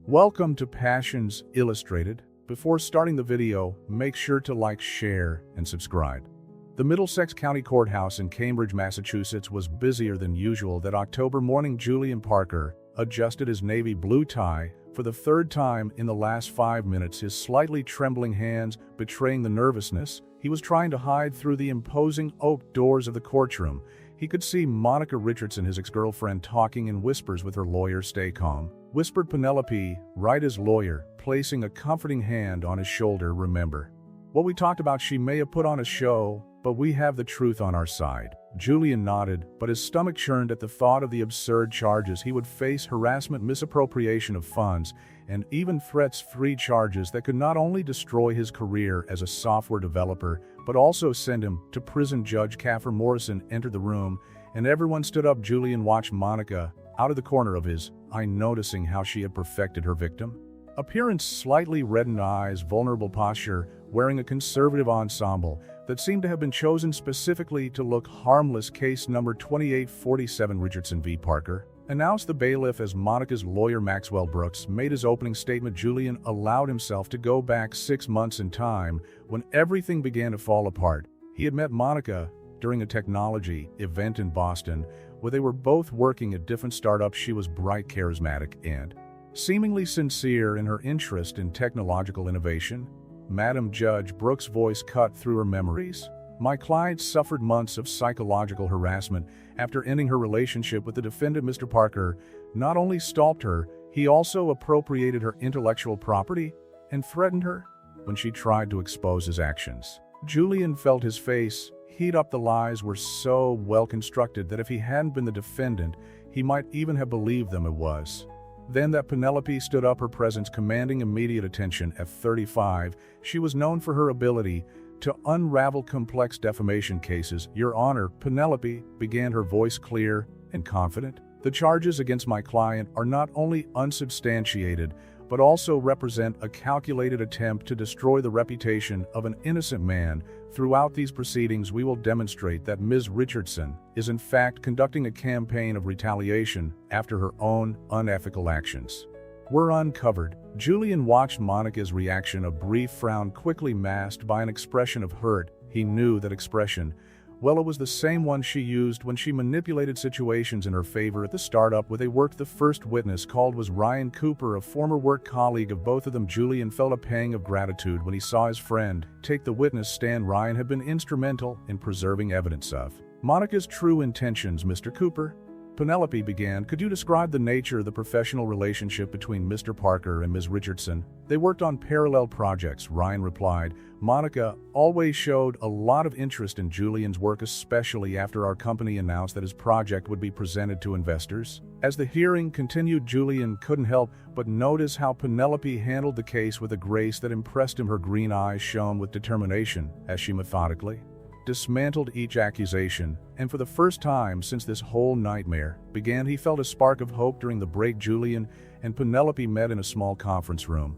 Welcome to Passions Illustrated. Before starting the video, make sure to like, share, and subscribe. The Middlesex County Courthouse in Cambridge, Massachusetts was busier than usual that October morning. Julian Parker adjusted his navy blue tie for the third time in the last 5 minutes, his slightly trembling hands betraying the nervousness he was trying to hide through the imposing oak doors of the courtroom. He could see Monica Richardson, his ex-girlfriend, talking in whispers with her lawyer. "Stay calm," whispered Penelope Wright's lawyer, placing a comforting hand on his shoulder. "Remember what we talked about? She may have put on a show, but we have the truth on our side." Julian nodded, but his stomach churned at the thought of the absurd charges he would face: harassment, misappropriation of funds, and even threats. 3 charges that could not only destroy his career as a software developer, but also send him to prison. Judge Caffer Morrison entered the room, and everyone stood up. Julian watched Monica out of the corner of his eye, noticing how she had perfected her victim. Appearance: slightly reddened eyes, vulnerable posture, wearing a conservative ensemble that seemed to have been chosen specifically to look harmless. "Case number 2847, Richardson v. Parker," announced the bailiff as Monica's lawyer Maxwell Brooks made his opening statement. Julian allowed himself to go back 6 months in time when everything began to fall apart. He had met Monica during a technology event in Boston, where they were both working at different startups. She was bright, charismatic, and seemingly sincere in her interest in technological innovation. Madam Judge, Brooks' voice cut through her memories. "My client suffered months of psychological harassment after ending her relationship with the defendant. Mr. Parker not only stalked her, he also appropriated her intellectual property and threatened her when she tried to expose his actions." Julian felt his face heat up. The lies were so well constructed that if he hadn't been the defendant, he might even have believed them. It was then that Penelope stood up, her presence commanding immediate attention. At 35, she was known for her ability to unravel complex defamation cases. "Your Honor," Penelope began, her voice clear and confident, "the charges against my client are not only unsubstantiated, but also represent a calculated attempt to destroy the reputation of an innocent man. Throughout these proceedings, we will demonstrate that Ms. Richardson is in fact conducting a campaign of retaliation after her own unethical actions were uncovered." Julian watched Monica's reaction, a brief frown quickly masked by an expression of hurt. He knew that expression. Well, it was the same one she used when she manipulated situations in her favor at the startup where they worked. The first witness called was Ryan Cooper, a former work colleague of both of them. Julian felt a pang of gratitude when he saw his friend take the witness stand. Ryan had been instrumental in preserving evidence of Monica's true intentions. "Mr. Cooper," Penelope began, "could you describe the nature of the professional relationship between Mr. Parker and Ms. Richardson?" "They worked on parallel projects," Ryan replied. "Monica always showed a lot of interest in Julian's work, especially after our company announced that his project would be presented to investors." As the hearing continued, Julian couldn't help but notice how Penelope handled the case with a grace that impressed him. Her green eyes shone with determination as she methodically dismantled each accusation, and for the first time since this whole nightmare began, he felt a spark of hope. During the break, Julian and Penelope met in a small conference room.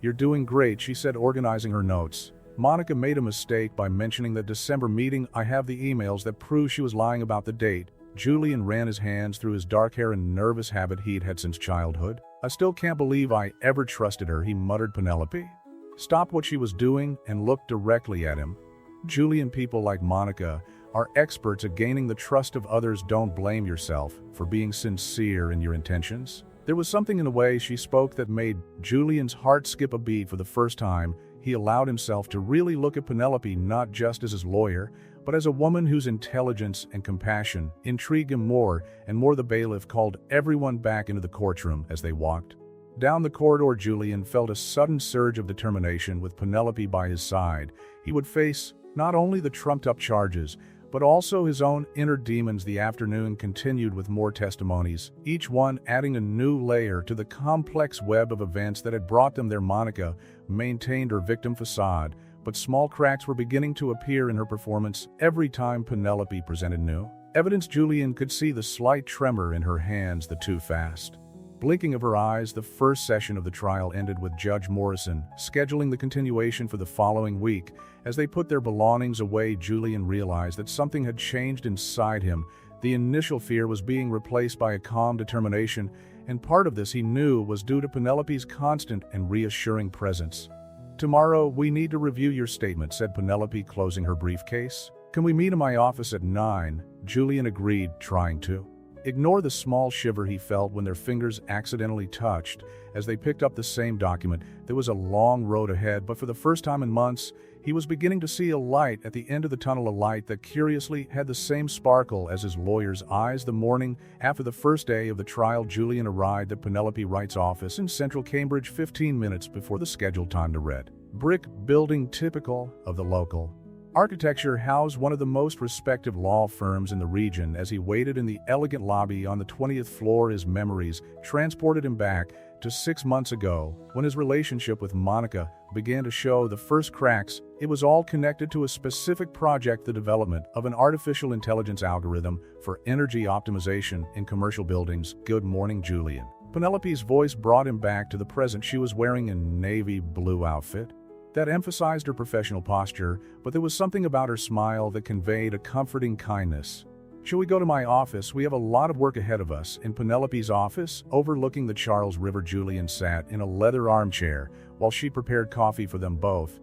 "You're doing great," she said, organizing her notes. "Monica made a mistake by mentioning that December meeting. I have the emails that prove she was lying about the date." Julian ran his hands through his dark hair, a nervous habit he'd had since childhood. "I still can't believe I ever trusted her," he muttered. Penelope stopped what she was doing and looked directly at him. "Julian, people like Monica are experts at gaining the trust of others. Don't blame yourself for being sincere in your intentions." There was something in the way she spoke that made Julian's heart skip a beat. For the first time, he allowed himself to really look at Penelope not just as his lawyer, but as a woman whose intelligence and compassion intrigued him more and more. The bailiff called everyone back into the courtroom. As they walked down the corridor, Julian felt a sudden surge of determination. With Penelope by his side, he would face not only the trumped-up charges, but also his own inner demons. The afternoon continued with more testimonies, each one adding a new layer to the complex web of events that had brought them there. Monica maintained her victim facade, but small cracks were beginning to appear in her performance. Every time Penelope presented new evidence, Julian could see the slight tremor in her hands, the too fast blinking of her eyes. The first session of the trial ended with Judge Morrison scheduling the continuation for the following week. As they put their belongings away, Julian realized that something had changed inside him. The initial fear was being replaced by a calm determination, and part of this he knew was due to Penelope's constant and reassuring presence. "Tomorrow, we need to review your statement," said Penelope, closing her briefcase. "Can we meet in my office at 9? Julian agreed, trying to ignore the small shiver he felt when their fingers accidentally touched. As they picked up the same document, there was a long road ahead, but for the first time in months, he was beginning to see a light at the end of the tunnel, a light that curiously had the same sparkle as his lawyer's eyes. The morning after the first day of the trial, Julian arrived at Penelope Wright's office in central Cambridge 15 minutes before the scheduled time to read. Brick building typical of the local architecture housed one of the most respected law firms in the region. As he waited in the elegant lobby on the 20th floor, his memories transported him back to 6 months ago, when his relationship with Monica began to show the first cracks. It was all connected to a specific project, the development of an artificial intelligence algorithm for energy optimization in commercial buildings. "Good morning, Julian." Penelope's voice brought him back to the present. She was wearing a navy blue outfit that emphasized her professional posture, but there was something about her smile that conveyed a comforting kindness. "Shall we go to my office? We have a lot of work ahead of us." In Penelope's office, overlooking the Charles River, Julian sat in a leather armchair while she prepared coffee for them both.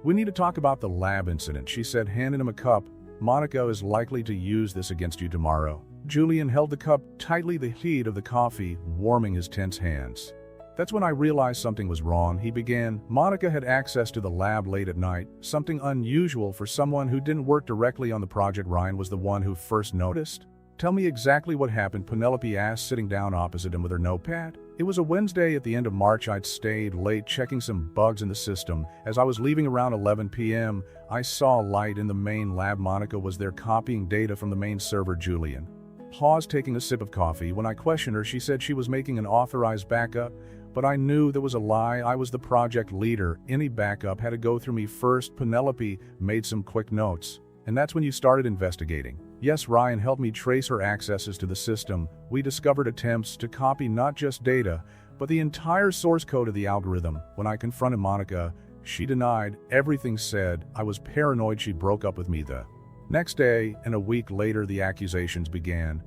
"We need to talk about the lab incident," she said, handing him a cup. "Monica is likely to use this against you tomorrow." Julian held the cup tightly, the heat of the coffee warming his tense hands. "That's when I realized something was wrong," he began. "Monica had access to the lab late at night, something unusual for someone who didn't work directly on the project." Ryan was the one who first noticed. "Tell me exactly what happened," Penelope asked, sitting down opposite him with her notepad. "It was a Wednesday at the end of March. I'd stayed late checking some bugs in the system. As I was leaving around 11 p.m., I saw a light in the main lab. Monica was there copying data from the main server." Julian paused, taking a sip of coffee. "When I questioned her, she said she was making an authorized backup. But I knew there was a lie. I was the project leader. Any backup had to go through me first." Penelope made some quick notes. "And that's when you started investigating?" "Yes, Ryan helped me trace her accesses to the system. We discovered attempts to copy not just data, but the entire source code of the algorithm. When I confronted Monica, she denied everything, said I was paranoid she broke up with me the next day, and a week later the accusations began."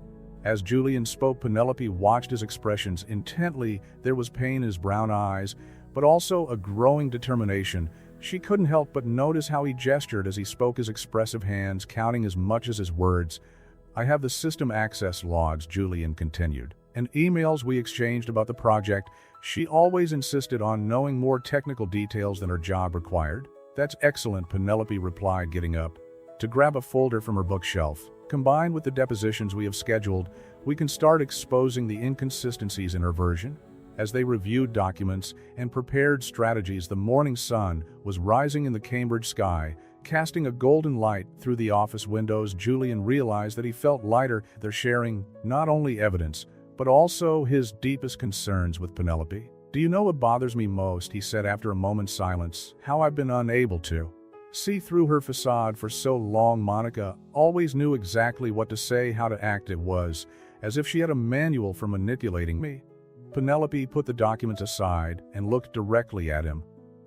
As Julian spoke, Penelope watched his expressions intently. There was pain in his brown eyes, but also a growing determination. She couldn't help but notice how he gestured as he spoke, his expressive hands counting as much as his words. "I have the system access logs," Julian continued, "and emails we exchanged about the project. She always insisted on knowing more technical details than her job required." "That's excellent," Penelope replied, getting up to grab a folder from her bookshelf. "Combined with the depositions we have scheduled, we can start exposing the inconsistencies in her version." As they reviewed documents and prepared strategies, the morning sun was rising in the Cambridge sky, casting a golden light through the office windows. Julian realized that he felt lighter. They're sharing not only evidence, but also his deepest concerns with Penelope. "Do you know what bothers me most?" he said after a moment's silence. "How I've been unable to see through her facade for so long. Monica always knew exactly what to say, how to act. It was as if she had a manual for manipulating me." Penelope put the documents aside and looked directly at him.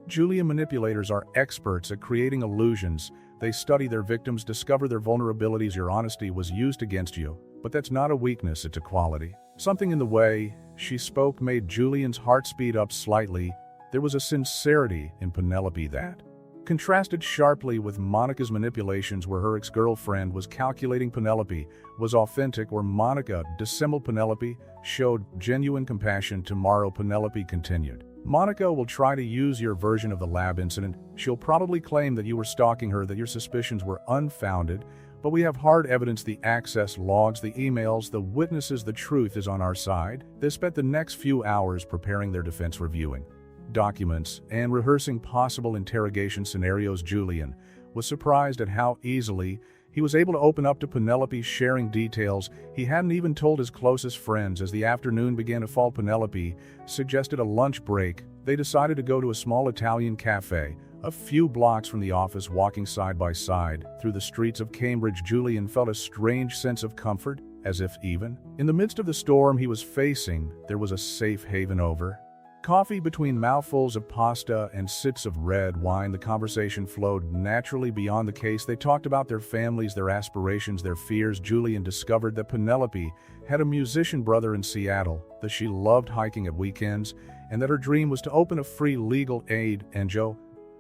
"Julian, manipulators are experts at creating illusions. They study their victims, discover their vulnerabilities. Your honesty was used against you, but that's not a weakness, it's a quality." Something in the way she spoke made Julian's heart speed up slightly. There was a sincerity in Penelope that contrasted sharply with Monica's manipulations, where her ex-girlfriend was calculating. Penelope was authentic, where Monica dissembled. Penelope showed genuine compassion. "Tomorrow," Penelope continued, "Monica will try to use your version of the lab incident. She'll probably claim that you were stalking her, that your suspicions were unfounded, but we have hard evidence, the access logs, the emails, the witnesses. The truth is on our side." They spent the next few hours preparing their defense, reviewing documents and rehearsing possible interrogation scenarios. Julian was surprised at how easily he was able to open up to Penelope, sharing details he hadn't even told his closest friends. As the afternoon began to fall, Penelope suggested a lunch break. They decided to go to a small Italian cafe a few blocks from the office. Walking side by side through the streets of Cambridge, Julian felt a strange sense of comfort, as if even in the midst of the storm he was facing, there was a safe haven over Coffee between mouthfuls of pasta and sips of red wine, the conversation flowed naturally beyond the case. They talked about their families, their aspirations, their fears. Julian discovered that Penelope had a musician brother in Seattle, that she loved hiking at weekends, and that her dream was to open a free legal aid NGO.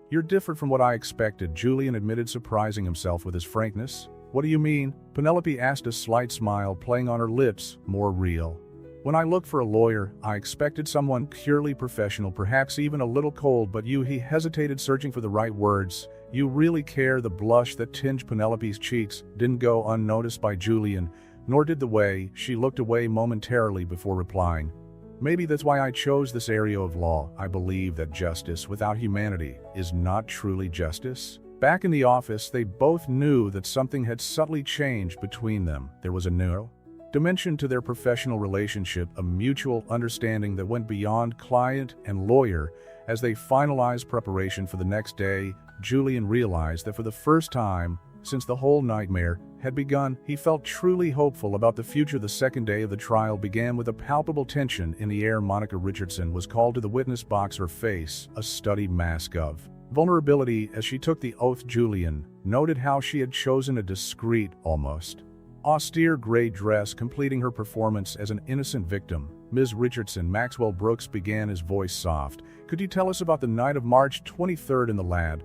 "You're different from what I expected," Julian admitted, surprising himself with his frankness. "What do you mean?" Penelope asked, a slight smile playing on her lips, more real. "When I looked for a lawyer, I expected someone purely professional, perhaps even a little cold, but you," he hesitated, searching for the right words. "You really care." The blush that tinged Penelope's cheeks didn't go unnoticed by Julian, nor did the way she looked away momentarily before replying. "Maybe that's why I chose this area of law. I believe that justice without humanity is not truly justice." Back in the office, they both knew that something had subtly changed between them. There was a new dimension to their professional relationship, a mutual understanding that went beyond client and lawyer. As they finalized preparation for the next day, Julian realized that for the first time since the whole nightmare had begun, he felt truly hopeful about the future. The second day of the trial began with a palpable tension in the air. Monica Richardson was called to the witness box, her face a studied mask of vulnerability as she took the oath. Julian noted how she had chosen a discreet, almost austere gray dress, completing her performance as an innocent victim. "Ms. Richardson," Maxwell Brooks began, his voice soft, "could you tell us about the night of March 23rd in the lab?"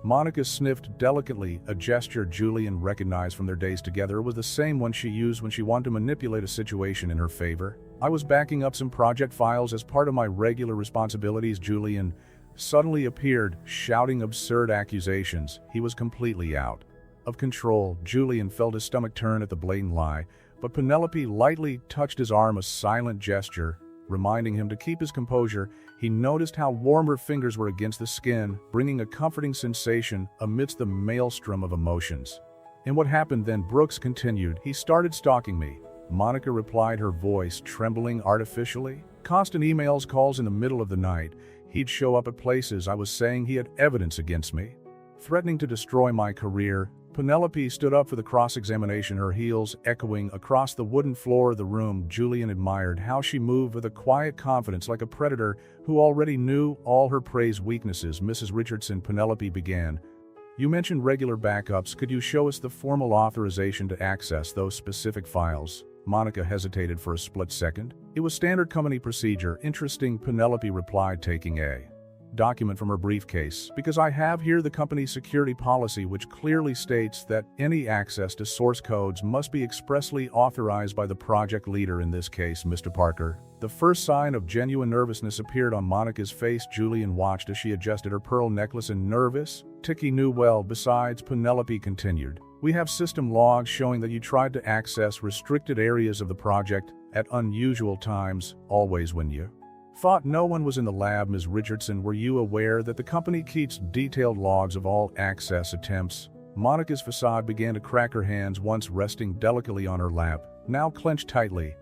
Monica sniffed delicately, a gesture Julian recognized from their days together. It was the same one she used when she wanted to manipulate a situation in her favor. "I was backing up some project files as part of my regular responsibilities." Julian suddenly appeared, shouting absurd accusations. He was completely out of control. Julian felt his stomach turn at the blatant lie, but Penelope lightly touched his arm, a silent gesture, reminding him to keep his composure. He noticed how warm her fingers were against the skin, bringing a comforting sensation amidst the maelstrom of emotions. "And what happened then?" Brooks continued. "He started stalking me," Monica replied, her voice trembling artificially. "Constant emails, calls in the middle of the night. He'd show up at places I was saying he had evidence against me, threatening to destroy my career." Penelope stood up for the cross-examination, her heels echoing across the wooden floor of the room. Julian admired how she moved with a quiet confidence, like a predator who already knew all her prey's weaknesses. "Mrs. Richardson," Penelope began, "you mentioned regular backups. Could you show us the formal authorization to access those specific files?" Monica hesitated for a split second. "It was standard company procedure." "Interesting," Penelope replied, taking a document from her briefcase. "Because I have here the company's security policy, which clearly states that any access to source codes must be expressly authorized by the project leader, in this case, Mr. Parker." The first sign of genuine nervousness appeared on Monica's face. Julian watched as she adjusted her pearl necklace, and nervous tick he knew well. "Besides," Penelope continued, "we have system logs showing that you tried to access restricted areas of the project at unusual times, always when you thought no one was in the lab." "Ms. Richardson, were you aware that the company keeps detailed logs of all access attempts?" Monica's facade began to crack, her hands, once resting delicately on her lap, now clenched tightly.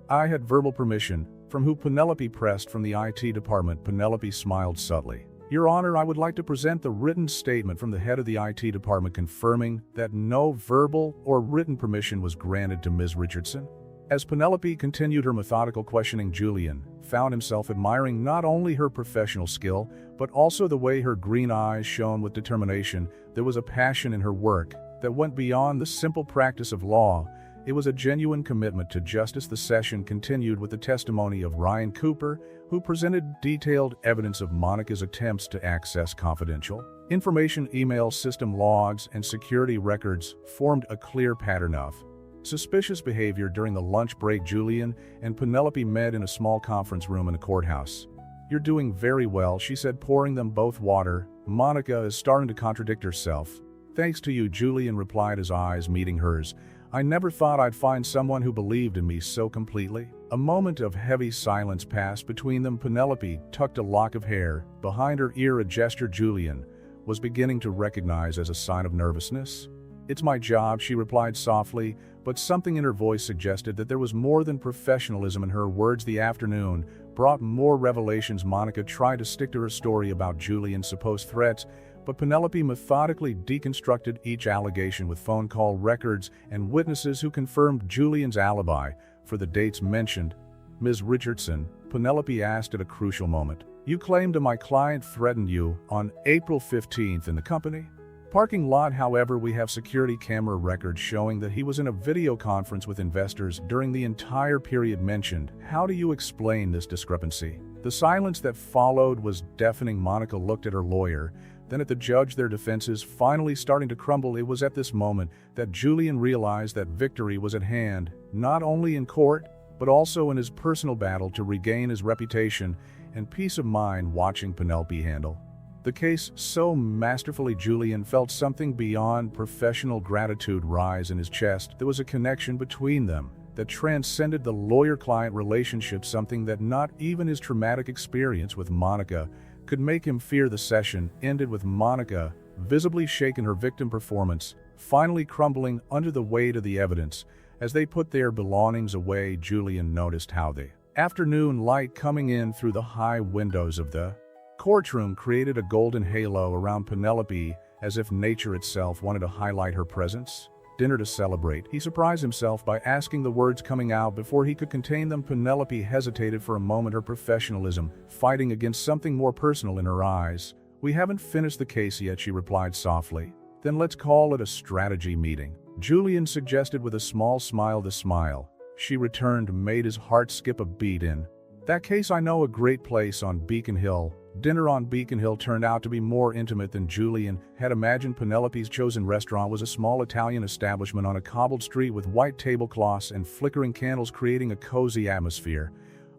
"I had verbal permission." "From who?" Penelope pressed. "From the IT department." Penelope smiled subtly. "Your Honor, I would like to present the written statement from the head of the IT department confirming that no verbal or written permission was granted to Ms. Richardson." As Penelope continued her methodical questioning, Julian found himself admiring not only her professional skill, but also the way her green eyes shone with determination. There was a passion in her work that went beyond the simple practice of law. It was a genuine commitment to justice. The session continued with the testimony of Ryan Cooper, who presented detailed evidence of Monica's attempts to access confidential information. Email system logs and security records formed a clear pattern of suspicious behavior. During the lunch break, Julian and Penelope met in a small conference room in the courthouse. "You're doing very well," she said, pouring them both water. "Monica is starting to contradict herself." "Thanks to you," Julian replied, his eyes meeting hers. "I never thought I'd find someone who believed in me so completely." A moment of heavy silence passed between them. Penelope tucked a lock of hair behind her ear, a gesture Julian was beginning to recognize as a sign of nervousness. "It's my job," she replied softly, but something in her voice suggested that there was more than professionalism in her words. The afternoon brought more revelations. Monica tried to stick to her story about Julian's supposed threats, but Penelope methodically deconstructed each allegation with phone call records and witnesses who confirmed Julian's alibi for the dates mentioned. "Ms. Richardson," Penelope asked at a crucial moment. "You claimed my client threatened you on April 15th in the company parking lot. However, we have security camera records showing that he was in a video conference with investors during the entire period mentioned. How do you explain this discrepancy?" The silence that followed was deafening. Monica looked at her lawyer, then at the judge, their defenses finally starting to crumble. It was at this moment that Julian realized that victory was at hand, not only in court, but also in his personal battle to regain his reputation and peace of mind. Watching Penelope handle the case so masterfully, Julian felt something beyond professional gratitude rise in his chest. There was a connection between them that transcended the lawyer-client relationship, something that not even his traumatic experience with Monica could make him fear. The session ended with Monica visibly shaken, her victim performance finally crumbling under the weight of the evidence. As they put their belongings away, Julian noticed how the afternoon light coming in through the high windows of the courtroom created a golden halo around Penelope, as if nature itself wanted to highlight her presence. Dinner to celebrate, he surprised himself by asking the words coming out before he could contain them. Penelope hesitated for a moment, her professionalism fighting against something more personal in her eyes. "We haven't finished the case yet," she replied softly. "Then let's call it a strategy meeting," Julian suggested with a small smile. The smile she returned made his heart skip a beat. "In that case, I know a great place on Beacon Hill." Dinner on Beacon Hill turned out to be more intimate than Julian had imagined. Penelope's chosen restaurant was a small Italian establishment on a cobbled street with white tablecloths and flickering candles creating a cozy atmosphere.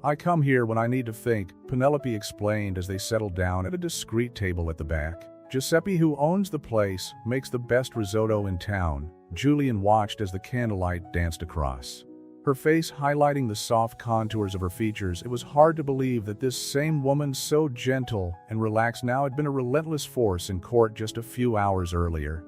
"I come here when I need to think," Penelope explained as they settled down at a discreet table at the back. "Giuseppe, who owns the place, makes the best risotto in town." Julian watched as the candlelight danced across her face, highlighting the soft contours of her features. It was hard to believe that this same woman, so gentle and relaxed now, had been a relentless force in court just a few hours earlier.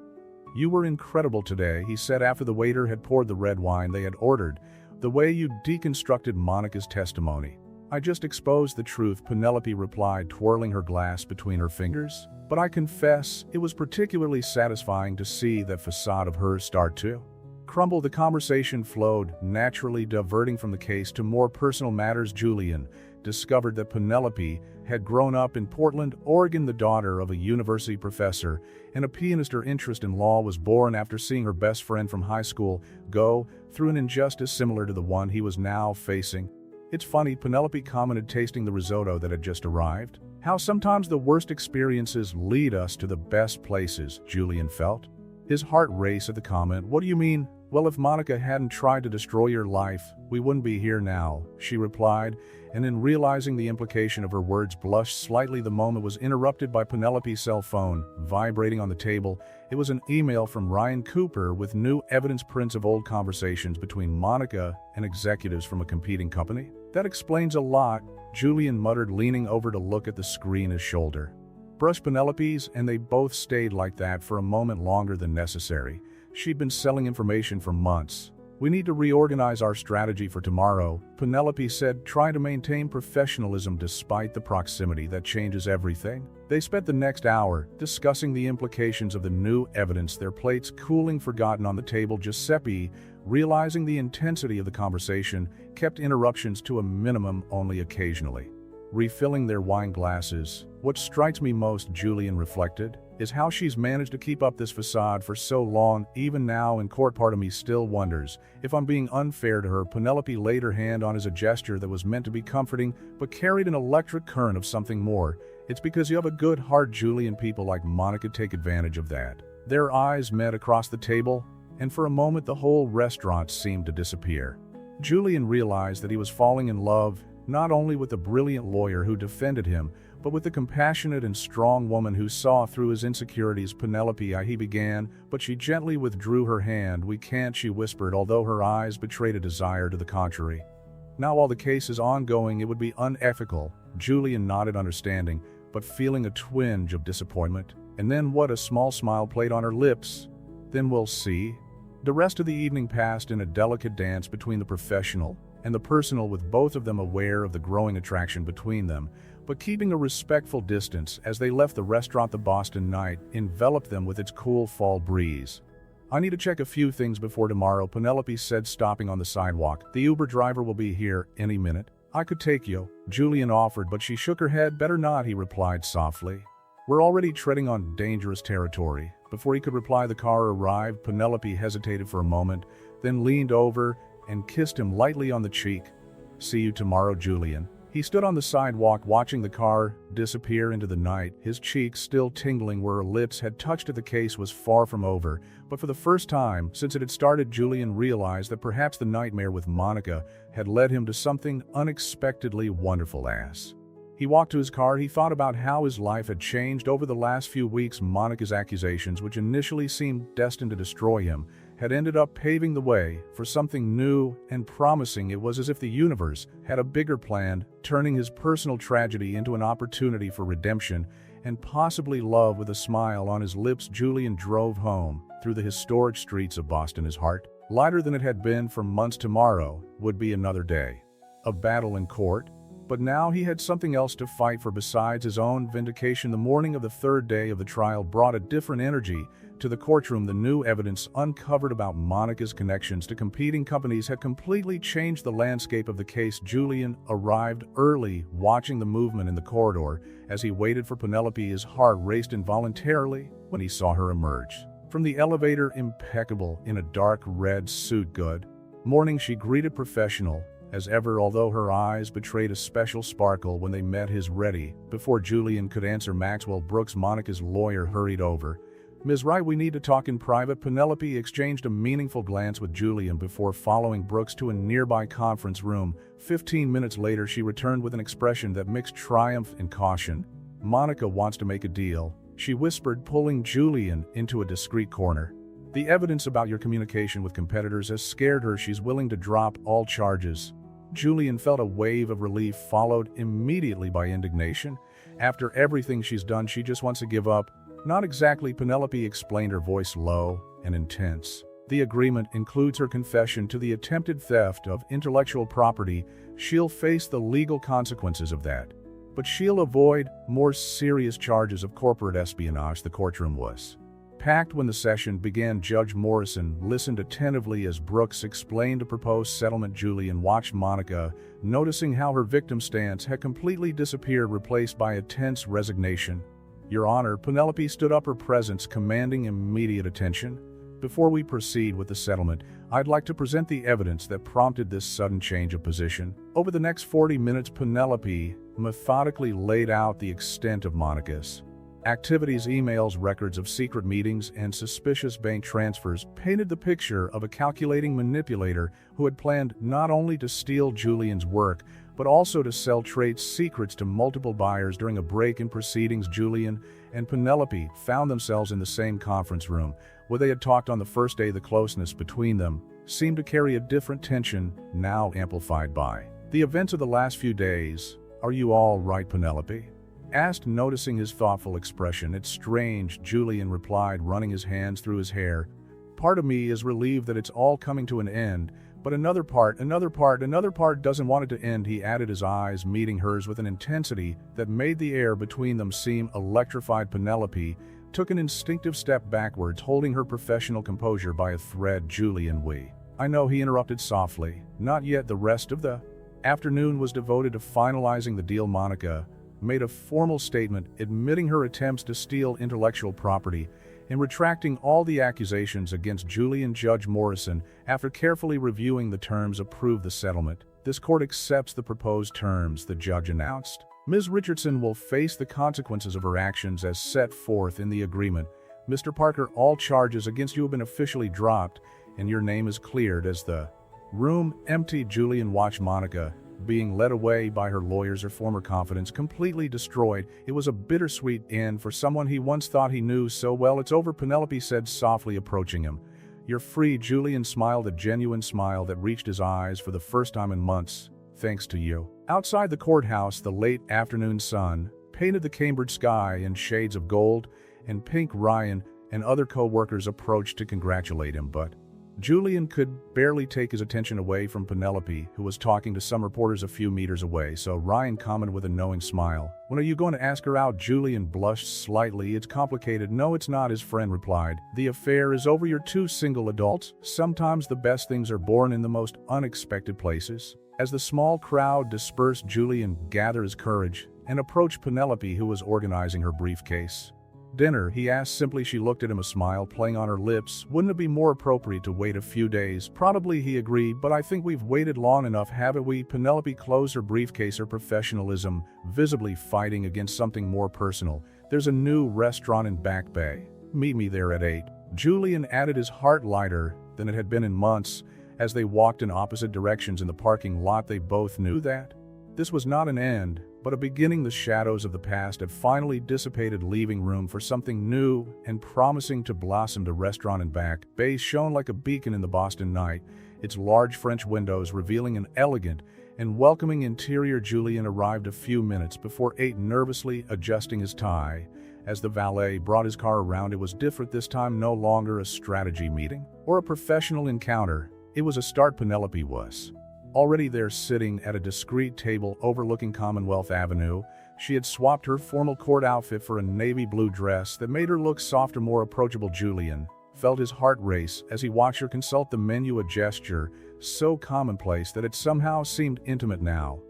"You were incredible today," he said after the waiter had poured the red wine they had ordered. "The way you deconstructed Monica's testimony." "I just exposed the truth," Penelope replied, twirling her glass between her fingers. "But I confess, it was particularly satisfying to see that facade of hers start to crumble." The conversation flowed naturally, diverting from the case to more personal matters. Julian discovered that Penelope had grown up in Portland, Oregon, the daughter of a university professor and a pianist. Her interest in law was born after seeing her best friend from high school go through an injustice similar to the one he was now facing. "It's funny," Penelope commented, tasting the risotto that had just arrived, "how sometimes the worst experiences lead us to the best places." Julian felt his heart race at the comment. "What do you mean?" "Well, if Monica hadn't tried to destroy your life, we wouldn't be here now," she replied, and in realizing the implication of her words, blushed slightly. The moment was interrupted by Penelope's cell phone vibrating on the table. It was an email from Ryan Cooper with new evidence, prints of old conversations between Monica and executives from a competing company. "That explains a lot," Julian muttered, leaning over to look at the screen. His shoulder brushed Penelope's, and they both stayed like that for a moment longer than necessary. She'd been selling information for months. "We need to reorganize our strategy for tomorrow," Penelope said, trying to maintain professionalism despite the proximity that changes everything. They spent the next hour discussing the implications of the new evidence, their plates cooling forgotten on the table. Giuseppe, realizing the intensity of the conversation, kept interruptions to a minimum, only occasionally refilling their wine glasses. "What strikes me most," Julian reflected, "is how she's managed to keep up this facade for so long. Even now in court, part of me still wonders if I'm being unfair to her." Penelope laid her hand on his, a gesture that was meant to be comforting but carried an electric current of something more. "It's because you have a good heart, Julian. People like Monica take advantage of that." Their eyes met across the table, and for a moment the whole restaurant seemed to disappear. Julian realized that he was falling in love not only with the brilliant lawyer who defended him, but with the compassionate and strong woman who saw through his insecurities. "Penelope," he began, but she gently withdrew her hand. "We can't," she whispered, although her eyes betrayed a desire to the contrary. "Now while the case is ongoing, it would be unethical." Julian nodded, understanding, but feeling a twinge of disappointment. "And then what?" A small smile played on her lips. "Then we'll see." The rest of the evening passed in a delicate dance between the professional and the personal, with both of them aware of the growing attraction between them, but keeping a respectful distance. As they left the restaurant, the Boston night enveloped them with its cool fall breeze. "I need to check a few things before tomorrow," Penelope said, stopping on the sidewalk. "The Uber driver will be here any minute." "I could take you," Julian offered, but she shook her head. "Better not," he replied softly. "We're already treading on dangerous territory." Before he could reply, the car arrived. Penelope hesitated for a moment, then leaned over and kissed him lightly on the cheek. "See you tomorrow, Julian." He stood on the sidewalk watching the car disappear into the night, his cheeks still tingling where her lips had touched it. The case was far from over, but for the first time since it had started, Julian realized that perhaps the nightmare with Monica had led him to something unexpectedly wonderful. As he walked to his car, he thought about how his life had changed over the last few weeks. Monica's accusations, which initially seemed destined to destroy him, had ended up paving the way for something new and promising. It was as if the universe had a bigger plan, turning his personal tragedy into an opportunity for redemption and possibly love. With a smile on his lips, Julian drove home through the historic streets of Boston, his heart lighter than it had been for months. Tomorrow would be another day of battle in court, but now he had something else to fight for besides his own vindication. The morning of the third day of the trial brought a different energy to the courtroom. The new evidence uncovered about Monica's connections to competing companies had completely changed the landscape of the case. Julian arrived early, watching the movement in the corridor. As he waited for Penelope, his heart raced involuntarily when he saw her emerge from the elevator, impeccable in a dark red suit. "Good morning," she greeted, professional as ever, although her eyes betrayed a special sparkle when they met his. Ready? Before Julian could answer, Maxwell Brooks, Monica's lawyer, hurried over. "Ms. Wright, we need to talk in private." Penelope exchanged a meaningful glance with Julian before following Brooks to a nearby conference room. 15 minutes later, she returned with an expression that mixed triumph and caution. "Monica wants to make a deal," she whispered, pulling Julian into a discreet corner. "The evidence about your communication with competitors has scared her. She's willing to drop all charges." Julian felt a wave of relief, followed immediately by indignation. "After everything she's done, she just wants to give up." "Not exactly," Penelope explained, her voice low and intense. "The agreement includes her confession to the attempted theft of intellectual property. She'll face the legal consequences of that, but she'll avoid more serious charges of corporate espionage." The courtroom was packed when the session began. Judge Morrison listened attentively as Brooks explained a proposed settlement. Julian watched Monica, noticing how her victim's stance had completely disappeared, replaced by a tense resignation. "Your Honor," Penelope stood up, her presence commanding immediate attention. "Before we proceed with the settlement, I'd like to present the evidence that prompted this sudden change of position." Over the next 40 minutes, Penelope methodically laid out the extent of Monica's activities. Emails, records of secret meetings, and suspicious bank transfers painted the picture of a calculating manipulator who had planned not only to steal Julian's work, but also to sell trade secrets to multiple buyers. During a break in proceedings, Julian and Penelope found themselves in the same conference room where they had talked on the first day. The closeness between them seemed to carry a different tension, now amplified by the events of the last few days. "Are you all right?" Penelope asked, noticing his thoughtful expression. "It's strange," Julian replied, running his hands through his hair. "Part of me is relieved that it's all coming to an end, but another part doesn't want it to end," he added, his eyes meeting hers with an intensity that made the air between them seem electrified. Penelope took an instinctive step backwards, holding her professional composure by a thread. "Julian, I know," he interrupted softly. "Not yet." The rest of the afternoon was devoted to finalizing the deal. Monica made a formal statement admitting her attempts to steal intellectual property and retracting all the accusations against Julian. Judge Morrison, after carefully reviewing the terms, approved the settlement. "This court accepts the proposed terms," the judge announced. "Ms. Richardson will face the consequences of her actions as set forth in the agreement. Mr. Parker, all charges against you have been officially dropped, and your name is cleared." As the room emptied, Julian watched Monica being led away by her lawyers, her former confidence completely destroyed. It was a bittersweet end for someone he once thought he knew so well. "It's over," Penelope said softly, approaching him. "You're free." Julian smiled, a genuine smile that reached his eyes for the first time in months. "Thanks to you." Outside the courthouse, the late afternoon sun painted the Cambridge sky in shades of gold and pink. Ryan and other co-workers approached to congratulate him, but Julian could barely take his attention away from Penelope, who was talking to some reporters a few meters away. So Ryan commented with a knowing smile, "When are you going to ask her out?" Julian blushed slightly. "It's complicated." "No, it's not," his friend replied. "The affair is over. You're two single adults. Sometimes the best things are born in the most unexpected places." As the small crowd dispersed, Julian gathered his courage and approached Penelope, who was organizing her briefcase. "Dinner?" he asked simply. She looked at him, a smile playing on her lips. "Wouldn't it be more appropriate to wait a few days?" "Probably," he agreed, "but I think we've waited long enough, haven't we?" Penelope closed her briefcase, her professionalism visibly fighting against something more personal. "There's a new restaurant in Back Bay. Meet me there at 8. Julian added, his heart lighter than it had been in months. As they walked in opposite directions in the parking lot, they both knew that this was not an end, but a beginning. The shadows of the past had finally dissipated, leaving room for something new and promising to blossom. The restaurant in Back Bay shone like a beacon in the Boston night, its large French windows revealing an elegant and welcoming interior. Julian arrived a few minutes before 8, nervously adjusting his tie. As the valet brought his car around, it was different this time, no longer a strategy meeting or a professional encounter. It was a start. Penelope was already there, sitting at a discreet table overlooking Commonwealth Avenue. She had swapped her formal court outfit for a navy blue dress that made her look softer, more approachable. Julian felt his heart race as he watched her consult the menu, a gesture so commonplace that it somehow seemed intimate now.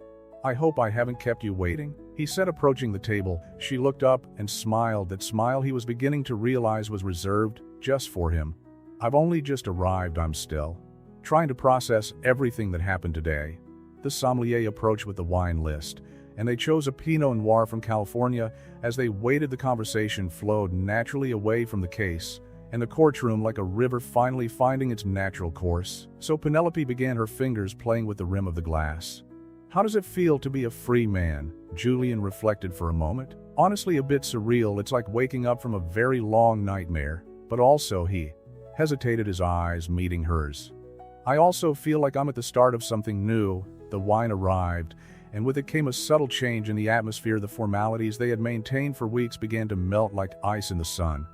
"I hope I haven't kept you waiting," he said, approaching the table. She looked up and smiled, that smile he was beginning to realize was reserved just for him. "I've only just arrived. I'm still trying to process everything that happened today." The sommelier approached with the wine list, and they chose a Pinot Noir from California. As they waited, the conversation flowed naturally away from the case and the courtroom, like a river finally finding its natural course. So Penelope began, her fingers playing with the rim of the glass. "How does it feel to be a free man?" Julian reflected for a moment. "Honestly, a bit surreal. It's like waking up from a very long nightmare. But also," he hesitated, his eyes meeting hers, "I also feel like I'm at the start of something new." The wine arrived, and with it came a subtle change in the atmosphere. The formalities they had maintained for weeks began to melt like ice in the sun.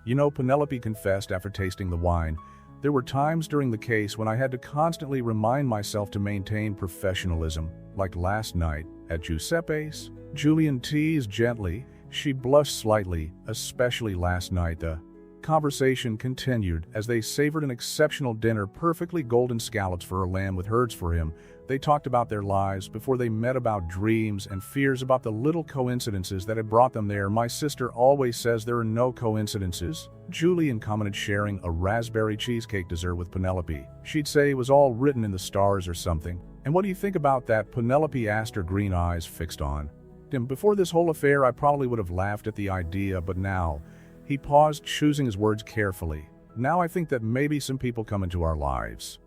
"You know," Penelope confessed after tasting the wine, "there were times during the case when I had to constantly remind myself to maintain professionalism, like last night at Giuseppe's." Julian teased gently. She blushed slightly. "Especially last night." The conversation continued as they savored an exceptional dinner, perfectly golden scallops for her, lamb with herds for him. They talked about their lives before they met, about dreams and fears, about the little coincidences that had brought them there. "My sister always says there are no coincidences," Julian commented, sharing a raspberry cheesecake dessert with Penelope. "She'd say it was all written in the stars or something." "And what do you think about that?" Penelope asked, her green eyes fixed on him. "Before this whole affair, I probably would have laughed at the idea, but now—" He paused, choosing his words carefully. "Now I think that maybe some people come into our lives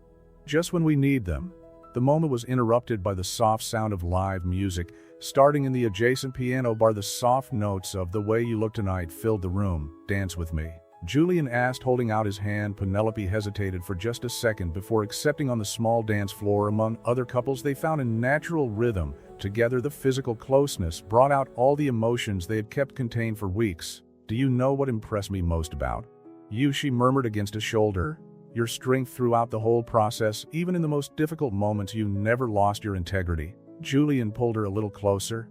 just when we need them." The moment was interrupted by the soft sound of live music, starting in the adjacent piano bar. The soft notes of "The Way You Look Tonight" filled the room. "Dance with me?" Julian asked, holding out his hand. Penelope hesitated for just a second before accepting. On the small dance floor, among other couples, they found a natural rhythm. Together, the physical closeness brought out all the emotions they had kept contained for weeks. "Do you know what impressed me most about you?" she murmured against his shoulder. "Your strength throughout the whole process. Even in the most difficult moments, you never lost your integrity." Julian pulled her a little closer.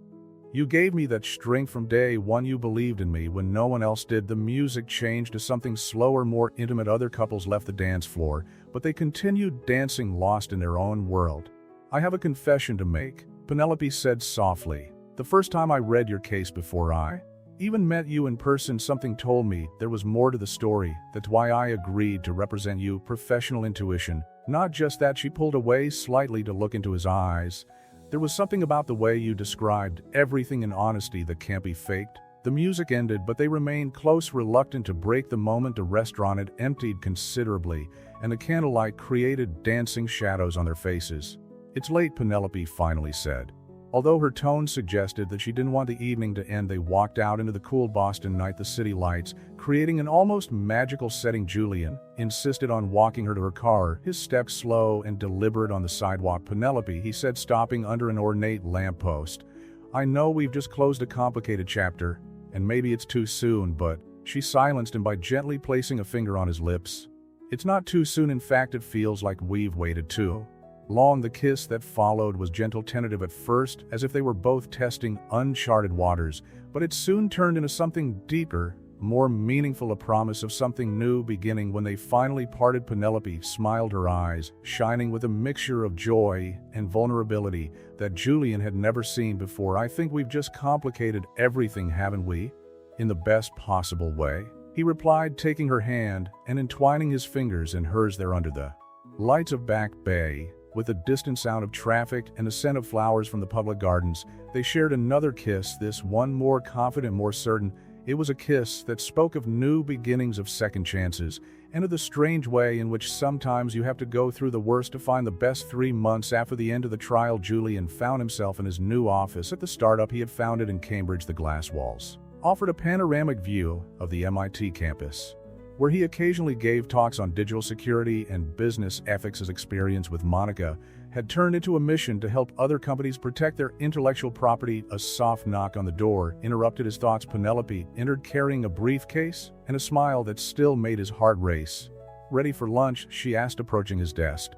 "You gave me that strength from day one. You believed in me when no one else did." The music changed to something slower, more intimate. Other couples left the dance floor, but they continued dancing, lost in their own world. "I have a confession to make," Penelope said softly. "The first time I read your case, before I even met you in person, something told me there was more to the story. That's why I agreed to represent you." Professional intuition. "Not just that." She pulled away slightly to look into his eyes. "There was something about the way you described everything in honesty that can't be faked." The music ended, but they remained close, reluctant to break the moment. The restaurant had emptied considerably, and the candlelight created dancing shadows on their faces. "It's late," Penelope finally said. Although her tone suggested that she didn't want the evening to end, they walked out into the cool Boston night, the city lights creating an almost magical setting. Julian insisted on walking her to her car, his steps slow and deliberate on the sidewalk. "Penelope," he said, stopping under an ornate lamppost, "I know we've just closed a complicated chapter, and maybe it's too soon, but—" She silenced him by gently placing a finger on his lips. "It's not too soon. In fact, it feels like we've waited too long." The kiss that followed was gentle, tentative at first, as if they were both testing uncharted waters, but it soon turned into something deeper, more meaningful a promise of something new beginning. When they finally parted, Penelope smiled, her eyes shining with a mixture of joy and vulnerability that Julian had never seen before. "I think we've just complicated everything, haven't we? In the best possible way," he replied, taking her hand and entwining his fingers in hers there under the lights of Back Bay. With the distant sound of traffic and the scent of flowers from the public gardens, they shared another kiss, this one more confident, more certain. It was a kiss that spoke of new beginnings, of second chances, and of the strange way in which sometimes you have to go through the worst to find the best. 3 months after the end of the trial, Julian found himself in his new office at the startup he had founded in Cambridge. The glass walls offered a panoramic view of the MIT campus, where he occasionally gave talks on digital security and business ethics. His experience with Monica had turned into a mission to help other companies protect their intellectual property. A soft knock on the door interrupted his thoughts. Penelope entered carrying a briefcase and a smile that still made his heart race. "Ready for lunch?" she asked, approaching his desk.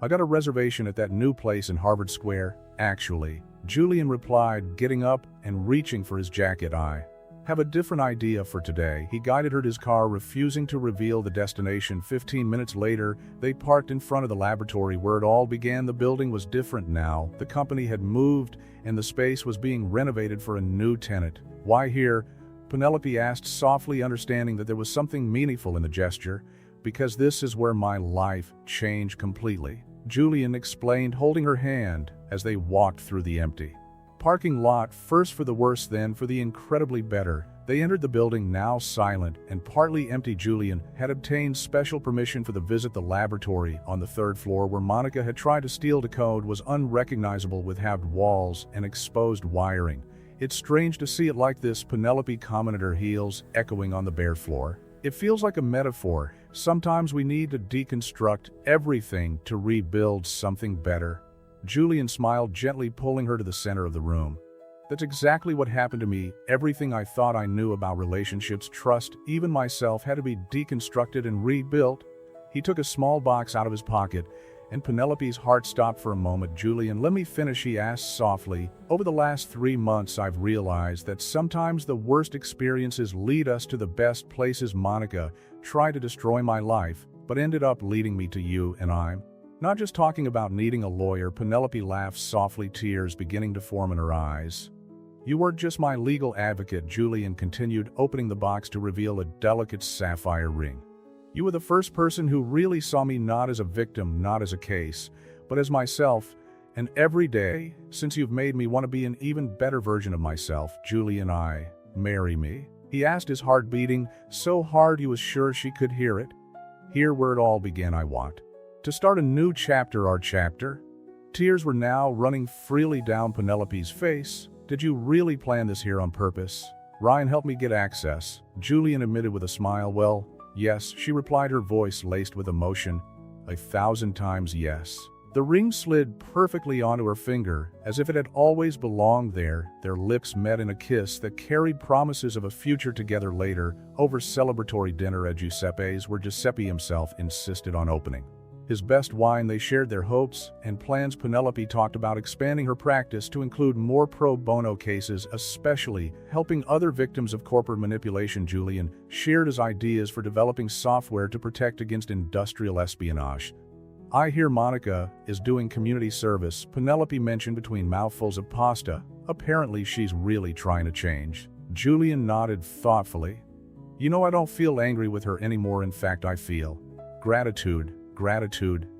"I got a reservation at that new place in Harvard Square, actually," Julian replied, getting up and reaching for his jacket. "I have a different idea for today." He guided her to his car, refusing to reveal the destination. 15 minutes later, they parked in front of the laboratory where it all began. The building was different now. The company had moved, and the space was being renovated for a new tenant. "Why here?" Penelope asked softly, understanding that there was something meaningful in the gesture. "Because this is where my life changed completely," Julian explained, holding her hand as they walked through the empty parking lot. First for the worse, then for the incredibly better. They entered the building, now silent and partly empty. Julian had obtained special permission for the visit. The laboratory on the 3rd floor, where Monica had tried to steal the code, was unrecognizable with halved walls and exposed wiring. "It's strange to see it like this," Penelope commented, her heels echoing on the bare floor. "It feels like a metaphor. Sometimes we need to deconstruct everything to rebuild something better." Julian smiled, gently pulling her to the center of the room. "That's exactly what happened to me. Everything I thought I knew about relationships, trust, even myself, had to be deconstructed and rebuilt." He took a small box out of his pocket, and Penelope's heart stopped for a moment. "Julian, let me finish," he asked softly. "Over the last 3 months, I've realized that sometimes the worst experiences lead us to the best places. Monica tried to destroy my life, but ended up leading me to you, and I'm not just talking about needing a lawyer." Penelope laughed softly, tears beginning to form in her eyes. "You weren't just my legal advocate," Julian continued, opening the box to reveal a delicate sapphire ring. "You were the first person who really saw me not as a victim, not as a case, but as myself. And every day, since you've made me want to be an even better version of myself." "Julian, marry me?" he asked, his heart beating so hard he was sure she could hear it. "Here where it all began. I want to start a new chapter, our chapter." Tears were now running freely down Penelope's face. "Did you really plan this here on purpose?" "Ryan helped me get access," Julian admitted with a smile. "Well, yes," she replied, her voice laced with emotion. 1,000 times yes." The ring slid perfectly onto her finger, as if it had always belonged there. Their lips met in a kiss that carried promises of a future together later, over celebratory dinner at Giuseppe's, where Giuseppe himself insisted on opening his best wine. They shared their hopes and plans. Penelope talked about expanding her practice to include more pro bono cases, especially helping other victims of corporate manipulation. Julian shared his ideas for developing software to protect against industrial espionage. "I hear Monica is doing community service," Penelope mentioned between mouthfuls of pasta. "Apparently she's really trying to change." Julian nodded thoughtfully. "You know, I don't feel angry with her anymore. In fact, I feel gratitude.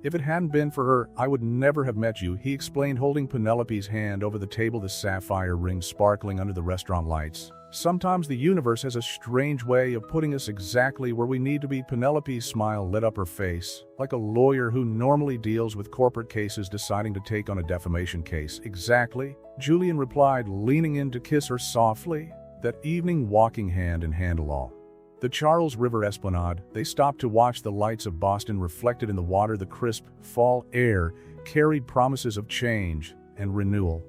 If it hadn't been for her, I would never have met you," he explained, holding Penelope's hand over the table, the sapphire ring sparkling under the restaurant lights. "Sometimes the universe has a strange way of putting us exactly where we need to be." Penelope's smile lit up her face, like a lawyer who normally deals with corporate cases deciding to take on a defamation case. "Exactly," Julian replied, leaning in to kiss her softly. That evening, walking hand in hand along the Charles River Esplanade, they stopped to watch the lights of Boston reflected in the water. The crisp, fall air carried promises of change and renewal.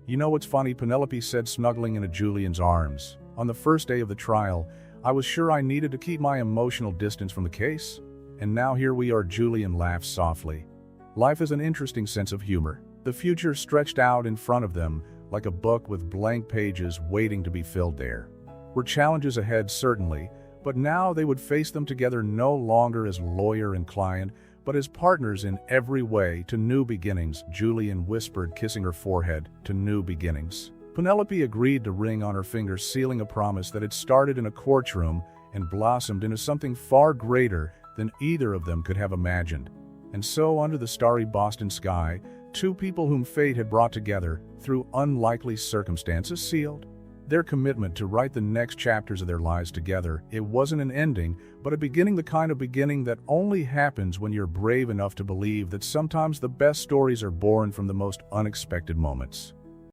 "You know what's funny?" Penelope said, snuggling into Julian's arms. "On the first day of the trial, I was sure I needed to keep my emotional distance from the case. And now here we are." Julian laughed softly. Life has an interesting sense of humor. The future stretched out in front of them, like a book with blank pages waiting to be filled there. were challenges ahead, certainly, but now they would face them together no longer as lawyer and client, but as partners in every way to new beginnings, Julian whispered, kissing her forehead, to new beginnings. Penelope agreed to ring on her finger, sealing a promise that had started in a courtroom and blossomed into something far greater than either of them could have imagined. And so, under the starry Boston sky, two people whom fate had brought together through unlikely circumstances sealed their commitment to write the next chapters of their lives together. It wasn't an ending, but a beginning, the kind of beginning that only happens when you're brave enough to believe that sometimes the best stories are born from the most unexpected moments.